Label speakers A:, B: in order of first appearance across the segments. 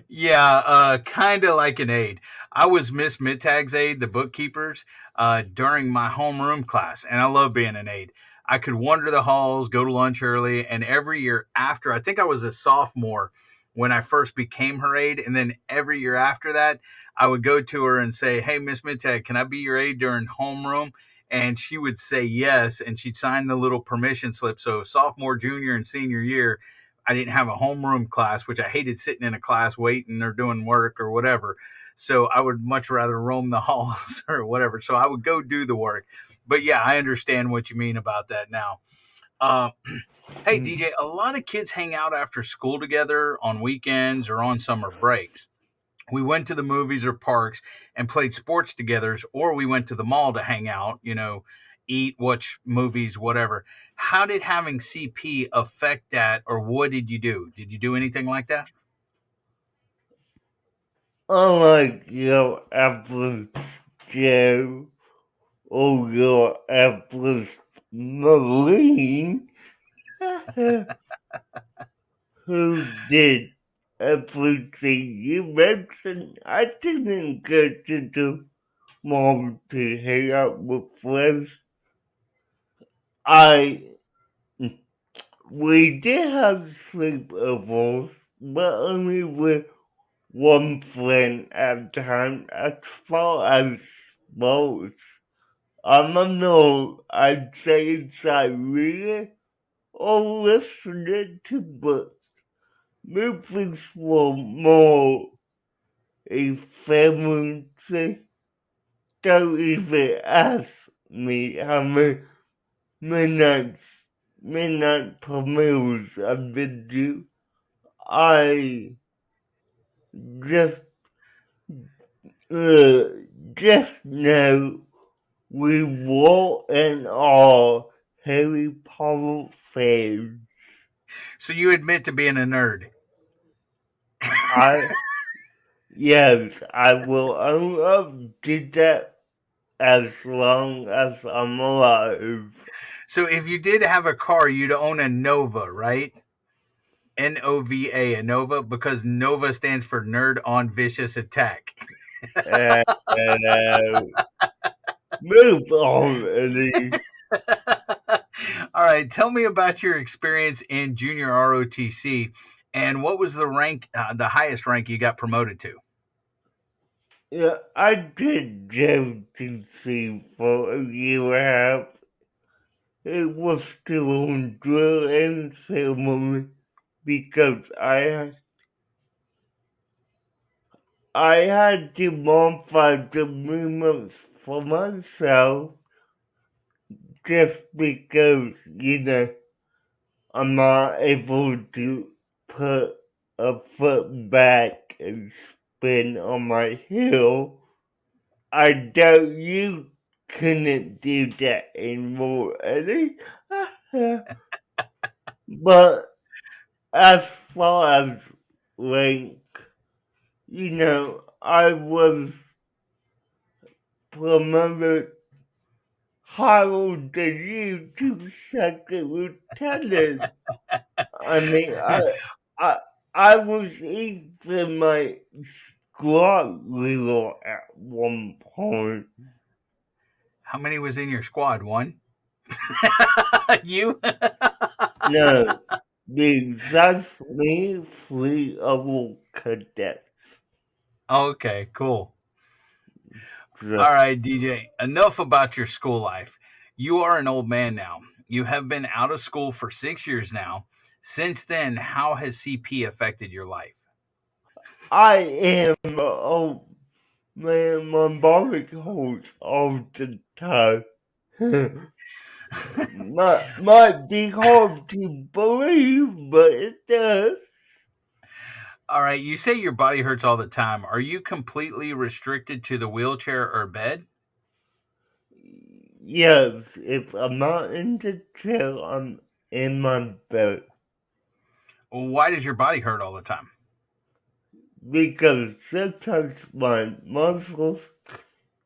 A: Yeah, kind of like an aide. I was Miss Mittag's aide, the bookkeepers, during my homeroom class, and I love being an aide. I could wander the halls, go to lunch early, and every year after, I think I was a sophomore when I first became her aide, and then every year after that, I would go to her and say, "Hey, Miss Mittag, can I be your aide during homeroom?" And she would say yes, and she'd sign the little permission slip. So sophomore, junior, and senior year, I didn't have a homeroom class, which I hated sitting in a class waiting or doing work or whatever. So I would much rather roam the halls or whatever. So I would go do the work. But yeah, I understand what you mean about that now. Uh, hey, DJ, a lot of kids hang out after school together on weekends or on summer breaks. We went to the movies or parks and played sports together, or we went to the mall to hang out, eat, watch movies, whatever. How did having CP affect that, or what did you do? Did you do anything like that?
B: Unlike your average Joe or your average Marine, who did everything you mentioned, I didn't go to the mall to hang out with friends. I we did have sleepovers, but only with one friend at a time. As far as sports, I'm a no. I'd say it's like reading or listening to books. Movies were more a family thing. Don't even ask me how many midnight midnight premieres I've been to. I just uh, just know we were and are Harry Potter fans.
A: So you admit to being a nerd.
B: I yes, I will only do that as long as I'm alive.
A: So if you did have a car, you'd own a Nova, right? Nova, a Nova, because Nova stands for Nerd on Vicious Attack.
B: Uh, move on, Eddie.
A: All right, tell me about your experience in junior ROTC, and what was the rank, the highest rank you got promoted to?
B: Yeah, I did JTC for a year and a half. It was still on drill and ceremony because I had to modify the movements for myself just because, I'm not able to put a foot back and spin on my heel. I doubt you couldn't do that anymore, Eddie. But as far as rank, I was promoted higher than you to second lieutenant. I mean, I, I was even my squad leader at one point.
A: How many was in your squad? One? You?
B: No, the exactly three other cadets.
A: Okay, cool.
B: So
A: All right, DJ, enough about your school life. You are an old man now. You have been out of school for 6 years now. Since then, how has CP affected your life?
B: I am a man, my body hurts all the time. Might be hard to believe, but it does.
A: All right, you say your body hurts all the time. Are you completely restricted to the wheelchair or bed?
B: Yes, if I'm not in the chair, I'm in my bed.
A: Why does your body hurt all the time?
B: Because sometimes my muscles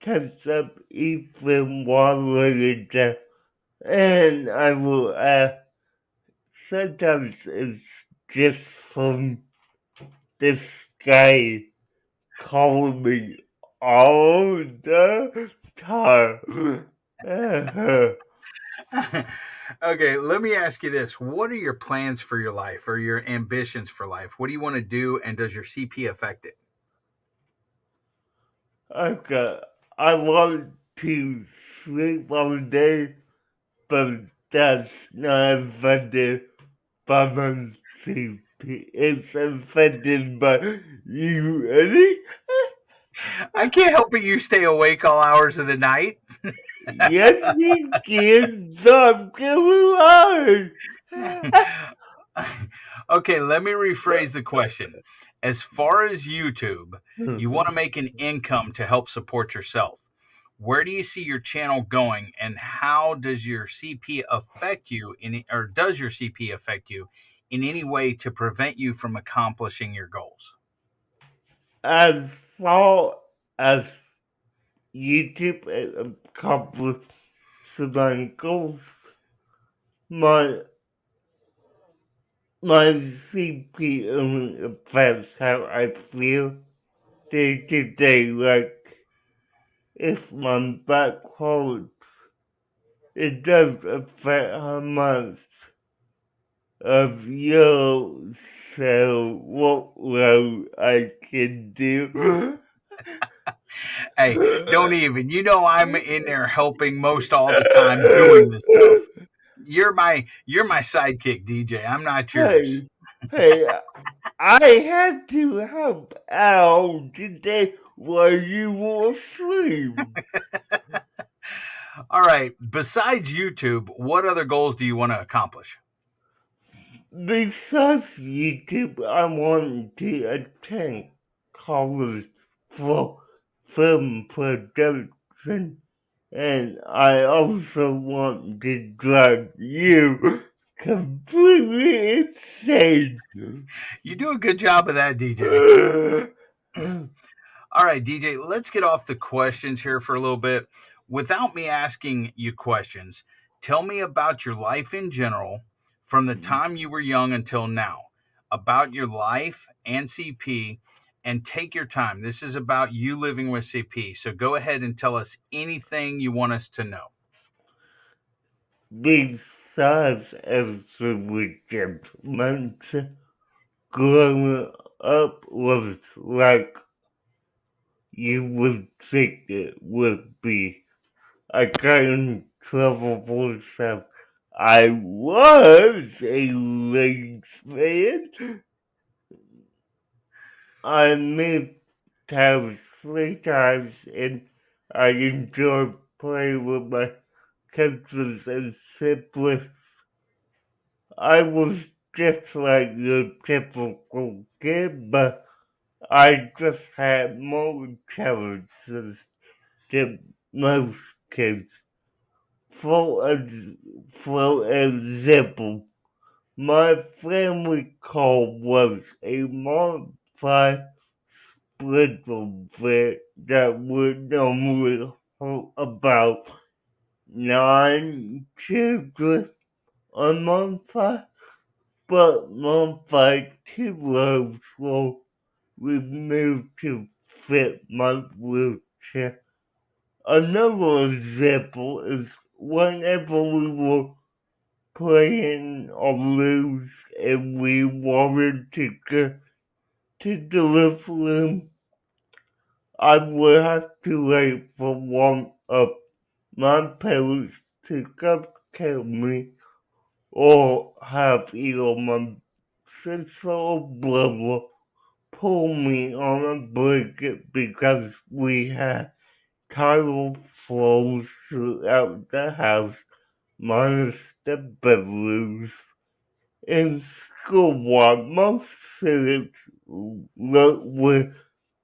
B: tense up even while laying down. And I will sometimes it's just from the guy calling me all the time.
A: Okay, let me ask you this. What are your plans for your life or your ambitions for life? What do you want to do, and does your CP affect it?
B: Okay, I want to sleep all day, but that's not affected by my CP. It's affected by you, Eddie.
A: I can't help it you stay awake all hours of the night.
B: Yes, you can stop coming on.
A: Okay, let me rephrase the question. As far as YouTube, you want to make an income to help support yourself. Where do you see your channel going, and how does your CP affect you or does your CP affect you in any way to prevent you from accomplishing your goals?
B: As far as YouTube accomplished my goals, my my CP only affects how I feel day to day. Like if my back hurts, it does affect how much of your so workload I can do.
A: Hey, don't even. You know I'm in there helping most all the time doing this stuff. You're my sidekick, DJ. I'm not yours.
B: Hey, hey, I had to help out today while you were asleep.
A: All right. Besides YouTube, what other goals do you want to accomplish?
B: Besides YouTube, I want to attend college for film production, and I also want to drive you completely insane.
A: You do a good job of that, DJ. All right, DJ, let's get off the questions here for a little bit. Without me asking you questions, tell me about your life in general from the time you were young until now, about your life and CP, and take your time. This is about you living with CP. So go ahead and tell us anything you want us to know.
B: Besides every gentleman, growing up was like you would think it would be. I got in trouble for stuff. I was a ladies man. I moved house 3 times and I enjoyed playing with my cousins and siblings. I was just like your typical kid, but I just had more challenges than most kids. For, for example, my family car was a modified sprinter van that would normally hold about 9 children on one side, but modified two rows were removed to fit my wheelchair. Another example is whenever we were playing on loose and we wanted to go to the living room, I would have to wait for one of my parents to come tell me or have either my sister or brother pull me on a blanket because we had tile floors throughout the house minus the bedrooms. In school, while most students wrote with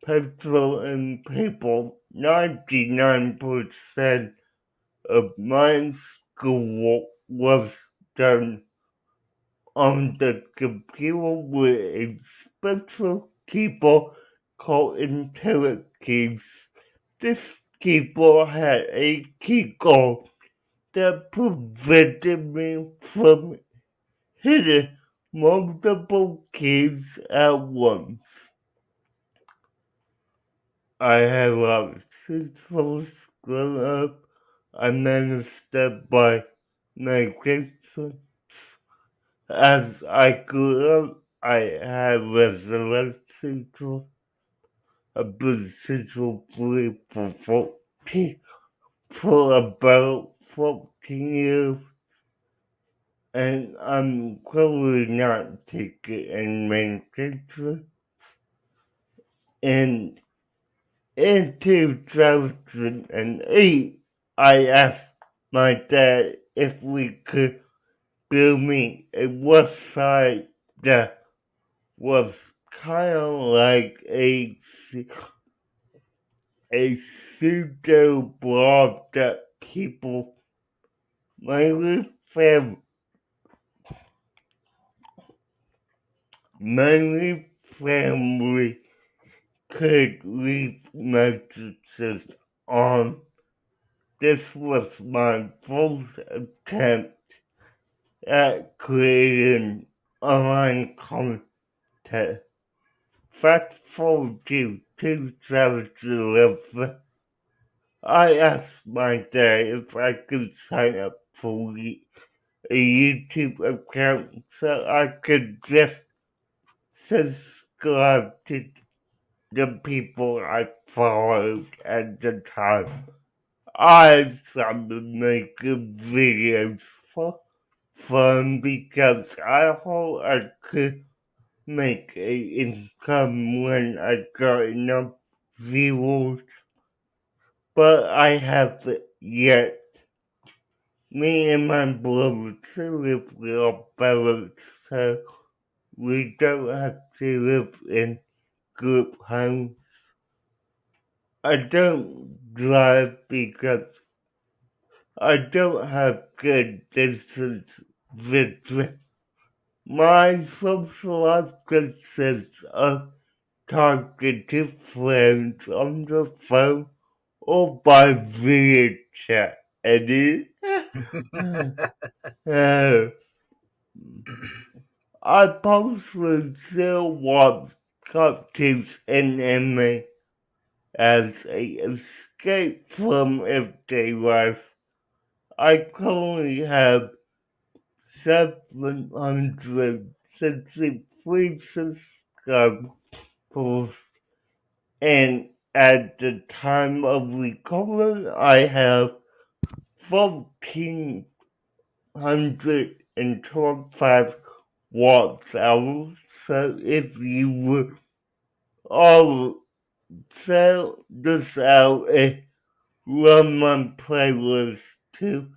B: pencil and paper, 99% of my schoolwork was done on the computer with a special keyboard called IntelliKeys. This keyboard had a keycard that prevented me from hitting multiple keys at once. I have obstacles grown up. I managed step by negation. As I grew up, I had resurrection to a position for about 14 years, and I'm clearly not taking any medication. And in 2008, I asked my dad if we could build me a website that was kind of like a pseudo blog that people, mainly mainly family, could leave messages on. This was my first attempt at creating online content. Fast forward to 2011, I asked my dad if I could sign up for a YouTube account so I could just subscribe to the people I followed at the time. I started making videos for fun because I hope I could make a income when I got enough viewers, but I haven't yet. Me and my brother live with our parents, so we don't have to live in group homes. I don't drive because I don't have good distance vision. My social life consists of talking to friends on the phone or by video chat. And uh, I personally still watch cartoons and anime as a escape from everyday life. I currently have 763 subscribers, and at the time of recording, I have 1,425 watch hours. So if you would all sell this out and run my playlist to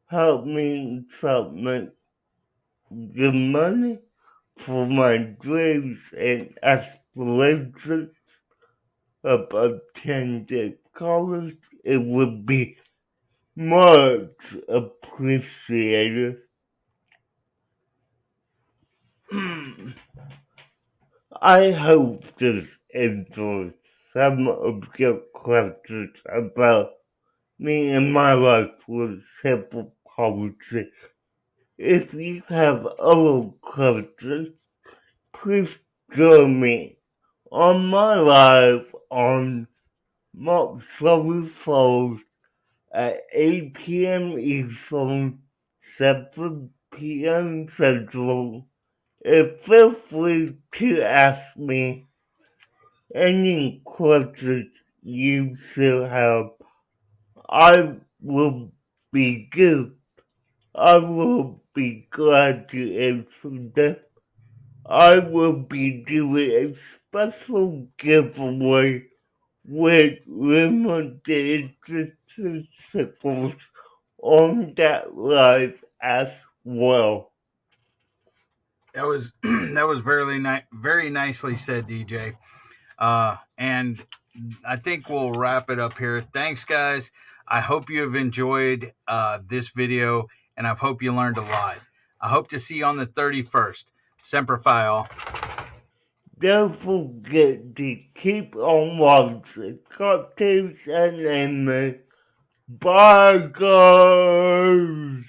B: help me supplement the money for my dreams and aspirations of attending college, it would be much appreciated. I hope this answers some of your questions about me and my life with simple policy. If you have other questions, please join me on my live on March 24th at 8 p.m. Eastern, 7 p.m. Central. And feel free to ask me any questions you still have. I will be good. I will be glad to answer them. I will be doing a special giveaway with limited edition stickers on that live as well.
A: That was that was very nicely said, DJ. And I think we'll wrap it up here. Thanks, guys. I hope you have enjoyed this video, and I hope you learned a lot. I hope to see you on the 31st. Semper Fi, all.
B: Don't forget to keep on watching cartoons and anime. Bye, guys!